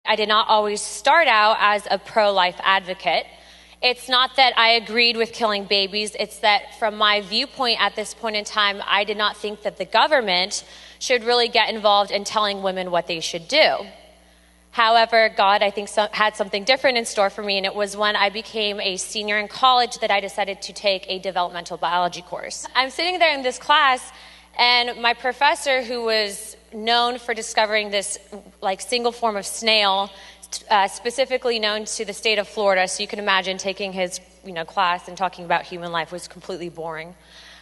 I did not always start out as a pro-life advocate. It's not that I agreed with killing babies. It's that from my viewpoint at this point in time, I did not think that the government should really get involved in telling women what they should do. However, God, I think, had something different in store for me, and it was when I became a senior in college that I decided to take a developmental biology course. I'm sitting there in this class, and my professor, who was known for discovering this single form of snail, specifically known to the state of Florida, so you can imagine taking his class and talking about human life was completely boring.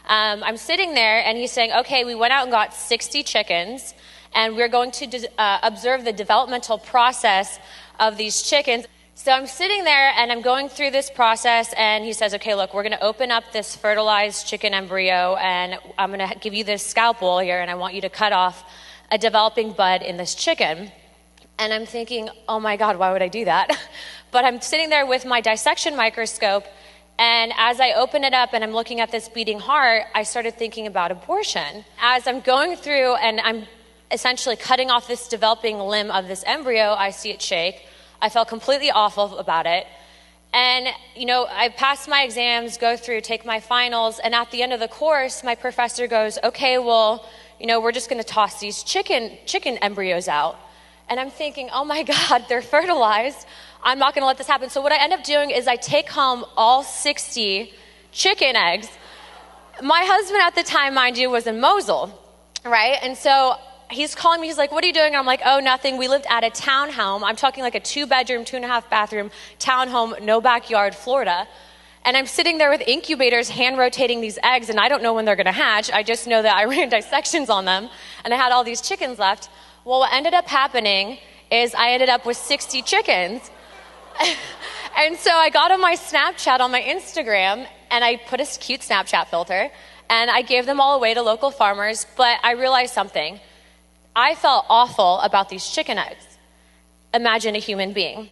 I'm sitting there, and he's saying, okay, we went out and got 60 chickens, and we're going to observe the developmental process of these chickens. So I'm sitting there, and I'm going through this process, and he says, okay, look, we're going to open up this fertilized chicken embryo, and I'm going to give you this scalpel here, and I want you to cut off a developing bud in this chicken. And I'm thinking, oh my God, why would I do that? But I'm sitting there with my dissection microscope, and as I open it up and I'm looking at this beating heart, I started thinking about abortion. As I'm going through and I'm essentially cutting off this developing limb of this embryo, I see it shake. I felt completely awful about it. And, I passed my exams, go through, take my finals, and at the end of the course, my professor goes, okay, well, we're just going to toss these chicken embryos out. And I'm thinking, oh my God, they're fertilized. I'm not going to let this happen. So what I end up doing is I take home all 60 chicken eggs. My husband at the time, mind you, was in Mosul, right? And so he's calling me, he's like, what are you doing? And I'm like, oh, nothing. We lived at a townhome. I'm talking like a 2-bedroom, 2.5 bathroom townhome, no backyard, Florida. And I'm sitting there with incubators hand rotating these eggs, and I don't know when they're going to hatch. I just know that I ran dissections on them, and I had all these chickens left. Well, what ended up happening is I ended up with 60 chickens. And so I got on my Snapchat on my Instagram, and I put a cute Snapchat filter, and I gave them all away to local farmers, but I realized something. I felt awful about these chicken eggs. Imagine a human being.